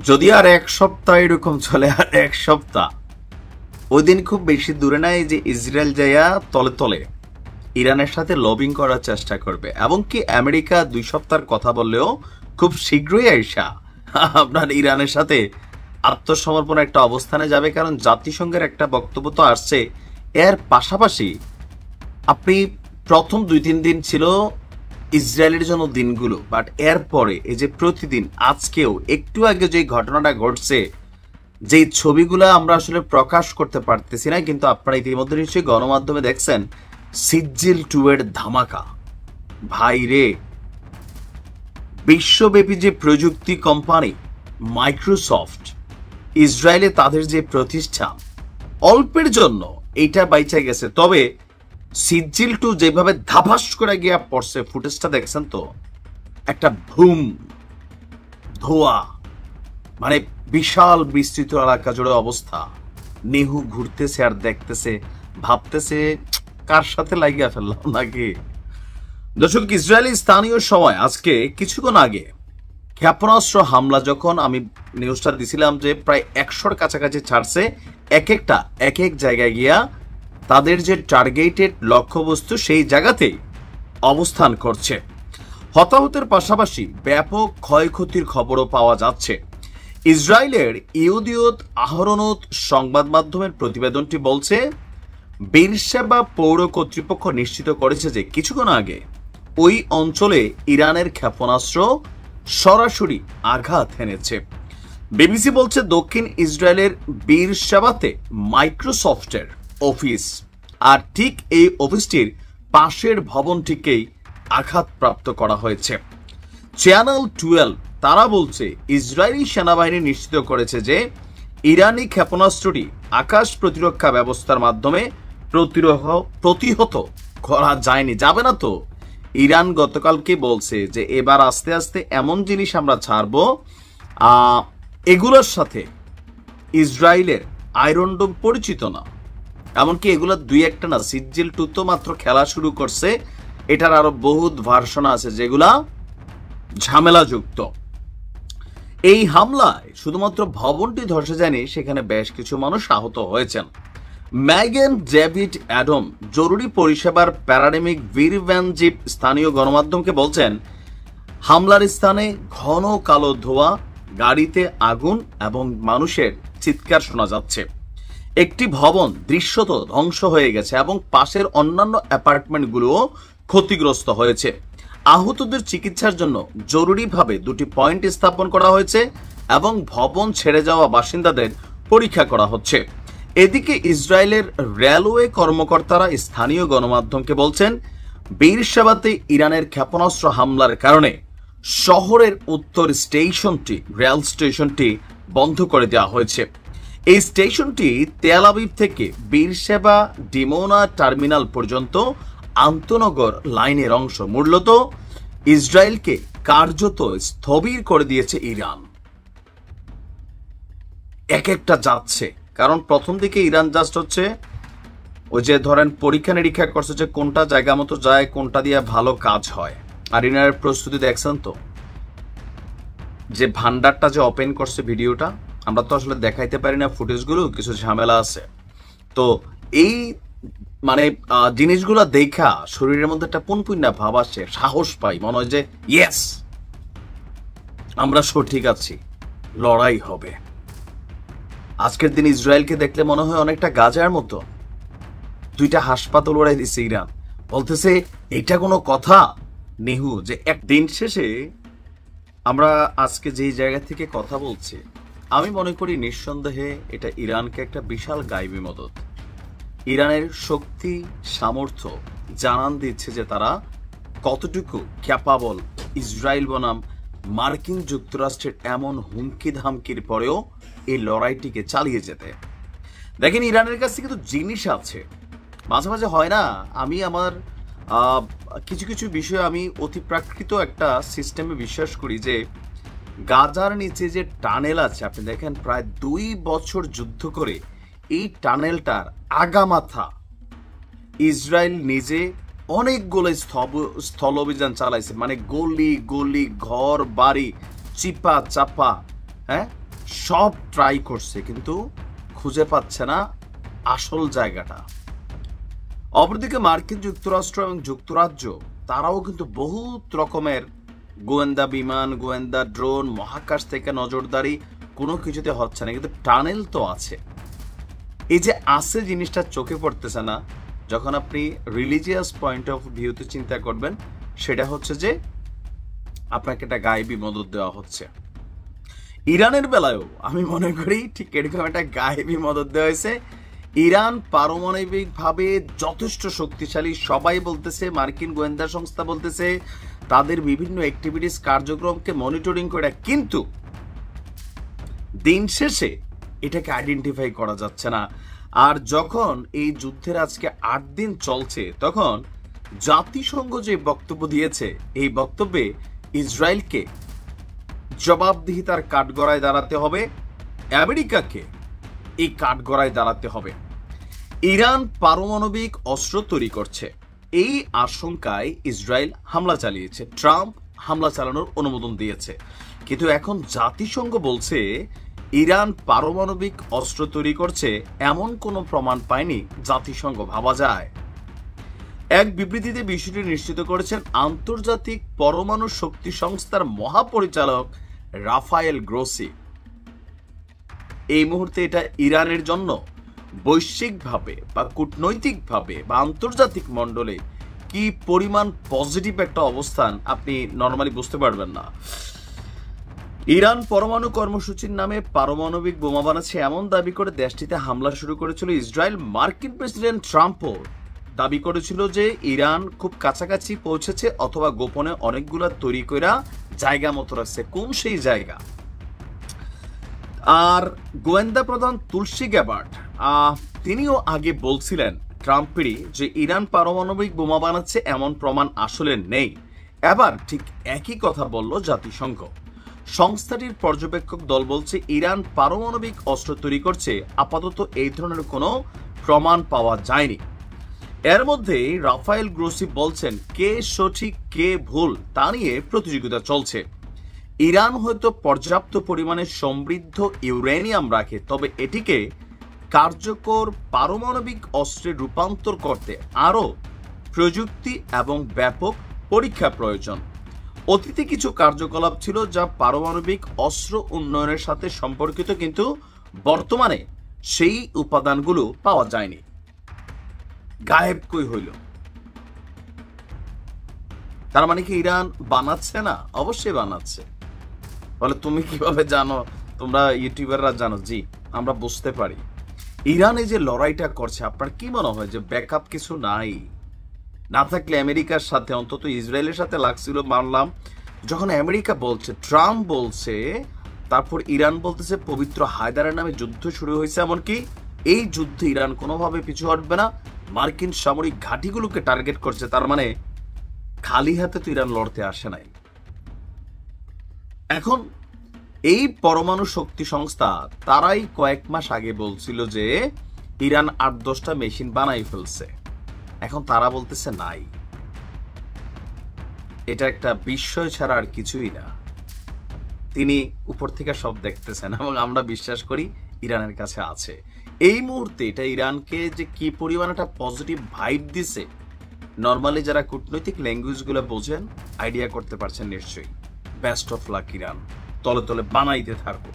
যদি আর এক সপ্তাহ এরকম চলে, আর এক সপ্তাহ, ওই দিন খুব বেশি দূরে নাই যে ইসরায়েল যাইয়া তলে তলে ইরানের সাথে লবিং করার চেষ্টা করবে, এবং কি আমেরিকা 2 সপ্তাহের কথা বললেও খুব শীঘ্রই আইসা আপনার ইরানের সাথে আত্মসমর্পণ একটা অবস্থানে যাবে। কারণ জাতিসংঘের একটা বক্তব্য তো আসছে। এর পাশাপাশি আপনি প্রথম 2-3 দিন ছিল ইসরায়েলের জন্য দিনগুলো, বাট এরপরে এই যে প্রতিদিন, আজকেও একটু আগে যে ঘটনাটা ঘটছে, যে ছবিগুলো আমরা আসলে প্রকাশ করতে পারতেছি না, কিন্তু আপনারা ইতিমধ্যে নিশ্চয়ই গণমাধ্যমে দেখছেন সিজিল 2 এর ধামাকা। ভাই রে, বিশ্বব্যাপী যে প্রযুক্তি কোম্পানি মাইক্রোসফট, ইসরায়েলে তাদের যে প্রতিষ্ঠান, অল্পের জন্য এটা বাইচা গেছে। তবে সিজিল 2 যেভাবে ধাপাস করে গিয়া পড়ছে, ফুটেজটা দেখছেন তো, একটা ভুম ধোয়া, মানে বিশাল বিস্তৃত এলাকা জুড়ে অবস্থা। নেহু ঘুরতেছে আর দেখতেছে, ভাবতেছে কার সাথে লাগিয়া ফেললাম নাকি। দর্শক, ইসরায়েলি স্থানীয় সময় আজকে কিছুক্ষণ আগে ক্ষেপণাস্ত্র হামলা, যখন আমি নিউজটা দিছিলাম যে প্রায় 100-র কাছাকাছি ছাড়ছে, এক এক জায়গায় গিয়া তাদের যে টার্গেটেড লক্ষ্যবস্তু সেই জায়গাতেই অবস্থান করছে। হতাহতের পাশাপাশি ব্যাপক ক্ষয়ক্ষতির খবরও পাওয়া যাচ্ছে। ইসরায়েলের ইহুদিয়ত আহরণত সংবাদ মাধ্যমের প্রতিবেদনটি বলছে, বেরশেবা পৌর কর্তৃপক্ষ নিশ্চিত করেছে যে কিছুক্ষণ আগে ওই অঞ্চলে ইরানের ক্ষেপণাস্ত্র সরাসরি আঘাত হেনেছে। বিবিসি বলছে, দক্ষিণ ইসরায়েলের বেরশেবাতে মাইক্রোসফটের অফিস, আর ঠিক এই অফিসটির পাশের ভবনটিকেই আঘাতপ্রাপ্ত করা হয়েছে। চ্যানেল 12 তারা বলছে, ইসরায়েলি সেনাবাহিনী নিশ্চিত করেছে যে ইরানি ক্ষেপণাস্ত্রটি আকাশ প্রতিরক্ষা ব্যবস্থার মাধ্যমে প্রতিহত করা যায়নি। যাবে না তো। ইরান গতকালকে বলছে যে এবার আস্তে আস্তে এমন জিনিস আমরা ছাড়ব, এগুলোর সাথে ইসরায়েলের আয়রন ডোম পরিচিত না। এমনকি এগুলো 2-1টা না, সিজিল 2 তো মাত্র খেলা শুরু করছে, এটার আরো বহুত ভার্সন আছে যেগুলা ঝামেলাযুক্ত। এই হামলায় শুধুমাত্র ভবনটি ধসে যায়নি, সেখানে বেশ কিছু মানুষ আহত হয়েছেন। ম্যাগেন ডেভিড অ্যাডম, জরুরি পরিষেবার প্যারাডেমিক ভিরভ্যানজিপ স্থানীয় গণমাধ্যমকে বলছেন, হামলার স্থানে ঘন কালো ধোঁয়া, গাড়িতে আগুন এবং মানুষের চিৎকার শোনা যাচ্ছে। একটি ভবন দৃশ্যত ধ্বংস হয়ে গেছে এবং পাশের অন্যান্য অ্যাপার্টমেন্টগুলোও ক্ষতিগ্রস্ত হয়েছে। আহতদের চিকিৎসার জন্য জরুরিভাবে 2টি পয়েন্ট স্থাপন করা হয়েছে এবং ভবন ছেড়ে যাওয়া বাসিন্দাদের পরীক্ষা করা হচ্ছে। এদিকে ইসরায়েলের রেলওয়ে কর্মকর্তারা স্থানীয় গণমাধ্যমকে বলছেন, বেরশেবাতে ইরানের ক্ষেপণাস্ত্র হামলার কারণে শহরের উত্তর স্টেশনটি, রেল স্টেশনটি বন্ধ করে দেওয়া হয়েছে। এই স্টেশনটি তেল আবিব থেকে বেরশেবা ডিমোনা টার্মিনাল পর্যন্ত আন্তনগর লাইনের অংশ। মূলত ইসরায়েলকে কার্যত স্থবির করে দিয়েছে ইরান। এক একটা যাচ্ছে, কারণ প্রথম দিকে ইরান জাস্ট হচ্ছে ওই যে ধরেন পরীক্ষা নিরীক্ষা করছে যে কোনটা জায়গা মতো যায়, কোনটা দিয়ে ভালো কাজ হয়। আর ইরানের প্রস্তুতি দেখছেন তো, যে ভান্ডারটা যে ওপেন করছে ভিডিওটা, আমরা তো আসলে দেখাইতে পারি না ফুটেজগুলো, কিছু ঝামেলা আছে। তো এই মানে জিনিসগুলো দেখা শরীরের মধ্যে একটা পুনপুন্না ভাব আসে, সাহস পাই, মনে হয় যে ইয়েস, আমরা সঠিক আছি, লড়াই হবে। আজকের দিন ইসরায়েলকে দেখলে মনে হয় অনেকটা গাজার মতো। 2টা হাসপাতাল ওড়াই দিচ্ছে ইরান, বলতেছে এটা কোনো কথা নেহু, যে একদিন শেষে আমরা আজকে যেই জায়গা থেকে কথা বলছি, আমি মনে করি নিঃসন্দেহে এটা ইরানকে একটা বিশাল গায়েবী মদত, ইরানের শক্তি সামর্থ্য জানান দিচ্ছে যে তারা কতটুকু ক্যাপাবল ইসরায়েল বনাম মার্কিন যুক্তরাষ্ট্রের এমন হুমকি ধামকির পরেও এই লড়াইটিকে চালিয়ে যেতে। দেখেন, ইরানের কাছে কিন্তু জিনিস আছে। মাঝে মাঝে হয় না, আমি আমার কিছু কিছু বিষয়ে আমি অতিপ্রাকৃত একটা সিস্টেমে বিশ্বাস করি, যে গাজার নিচে যে টানেল আছে, আপনি দেখেন প্রায় 2 বছর যুদ্ধ করে এই টানেলটার আগামাথা ইসরায়েল নিজে অনেকগুলো স্থল অভিযান চালাইছে, মানে গলি গলি ঘর বাড়ি চিপা চাপা, হ্যাঁ, সব ট্রাই করছে কিন্তু খুঁজে পাচ্ছে না আসল জায়গাটা। অপরদিকে মার্কিন যুক্তরাষ্ট্র এবং যুক্তরাজ্য তারাও কিন্তু বহুত রকমের গোয়েন্দা বিমান, গোয়েন্দা ড্রোন, মহাকাশ থেকে নজরদারি, কোনো কিছুতে হচ্ছে না, কিন্তু টানেল তো আছে। এই যে আছে জিনিসটা চোখে পড়তেছে না, যখন আপনি রিলিজিয়াস পয়েন্ট অফ ভিউতে চিন্তা করবেন, সেটা হচ্ছে যে আপনাকে একটা গায়েবী মদত দেওয়া হচ্ছে। ইরানের বেলায়ও আমি মনে করি ঠিক এরকম একটা গায়েবী মদত দেওয়া হয়েছে। ইরান পারমাণবিকভাবে যথেষ্ট শক্তিশালী, সবাই বলতেছে, মার্কিন গোয়েন্দা সংস্থা বলতেছে, তাদের বিভিন্ন অ্যাক্টিভিটিস কার্যক্রমকে মনিটরিং করে, কিন্তু দিন শেষে এটাকে আইডেন্টিফাই করা যাচ্ছে না। আর যখন এই যুদ্ধের আজকে 8 দিন চলছে, তখন জাতিসংঘ যে বক্তব্য দিয়েছে, এই বক্তব্যে ইসরায়েলকে জবাবদিহিতার কাঠগড়ায় দাঁড়াতে হবে, আমেরিকাকে এই কাঠগড়ায় দাঁড়াতে হবে। ইরান পারমাণবিক অস্ত্র তৈরি করছে, এই আশঙ্কায় ইসরায়েল হামলা চালিয়েছে, ট্রাম্প হামলা চালানোর অনুমোদন দিয়েছে। কিন্তু এখন জাতিসংঘ বলছে ইরান পারমাণবিক অস্ত্র তৈরি করছে, এমন কোনো প্রমাণ পায়নি জাতিসংঘ। ভাবা যায়। এক বিবৃতিতে বিষয়টি নিশ্চিত করেছেন আন্তর্জাতিক পরমাণু শক্তি সংস্থার মহাপরিচালক রাফায়েল গ্রোসি। এই মুহূর্তে এটা ইরানের জন্য বৈশ্বিকভাবে বা কূটনৈতিকভাবে বা আন্তর্জাতিক মণ্ডলে কি পরিমাণ পজিটিভ একটা অবস্থান আপনি নরমালি বুঝতে পারবেন না। ইরান পরমাণু কর্মসূচির নামে পারমাণবিক বোমা বানাচ্ছে এমন দাবি করে দেশটিতে হামলা শুরু করেছিল ইসরায়েল। মার্কিন প্রেসিডেন্ট ট্রাম্পও দাবি করেছিল যে ইরান খুব কাছাকাছি পৌঁছেছে, অথবা গোপনে অনেকগুলো তৈরি করে জায়গা মতো রাখছে। কোন সেই জায়গা? আর গোয়েন্দা প্রধান তুলসী গ্যাবার্ড তিনিও আগে বলছিলেন ট্রাম্পেরই যে ইরান পারমাণবিক বোমা বানাচ্ছে এমন প্রমাণ আসলে নেই। এবার ঠিক একই কথা বলল জাতিসংঘ। সংস্থাটির পর্যবেক্ষক দল বলছে ইরান পারমাণবিক অস্ত্র তৈরি করছে, আপাতত এই ধরনের কোনো প্রমাণ পাওয়া যায়নি। এর মধ্যে রাফায়েল গ্রোসি বলছেন কে সঠিক কে ভুল তা নিয়ে প্রতিযোগিতা চলছে। ইরান হয়তো পর্যাপ্ত পরিমাণে সমৃদ্ধ ইউরেনিয়াম রাখে, তবে এটিকে কার্যকর পারমাণবিক অস্ত্রে রূপান্তর করতে আরও প্রযুক্তি এবং ব্যাপক পরীক্ষা প্রয়োজন। অতীতে কিছু কার্যকলাপ ছিল যা পারমাণবিক অস্ত্র উন্নয়নের সাথে সম্পর্কিত, কিন্তু বর্তমানে সেই উপাদানগুলো পাওয়া যায়নি। গায়েব কই হইল? তার মানে কি ইরান বানাচ্ছে না? অবশ্যই বানাচ্ছে। বলে তুমি কিভাবে জানো? তোমরা ইউটিউবাররা জানো? জি, আমরা বুঝতে পারি। ইরান এই যে লড়াইটা করছে, আপনার কি মনে হয় যে ব্যাকআপ কিছু নাই? না থাকলে আমেরিকার সাথে, অন্তত ইসরায়েলের সাথে লাগছিল মানলাম, যখন আমেরিকা বলছে, ট্রাম্প বলছে, তারপর ইরান বলতেছে পবিত্র হায়দারের নামে যুদ্ধ শুরু হয়েছে, এমনকি এই যুদ্ধে ইরান কোনোভাবে পিছু হটবে না, মার্কিন সামরিক ঘাঁটিগুলোকে টার্গেট করছে। তার মানে খালি হাতে তো ইরান লড়তে আসে নাই। এখন এই পরমাণু শক্তি সংস্থা তারাই কয়েক মাস আগে বলছিল যে ইরান 8-10টা মেশিন বানাই ফেলছে, এখন তারা বলতেছে নাই। এটা একটা বিস্ময় ছাড়া আর কিছুই না। তিনি উপর থেকে সব দেখতেছেন এবং আমরা বিশ্বাস করি ইরানের কাছে আছে। এই মুহূর্তে এটা ইরানকে যে কি পরিমাণ একটা পজিটিভ ভাইব দিছে, নর্মালি যারা কূটনৈতিক ল্যাঙ্গুয়েজগুলো বোঝেন আইডিয়া করতে পারছেন নিশ্চয়ই। বেস্ট অফ লাক ইরান, তলে তলে বানাইতে থাকো।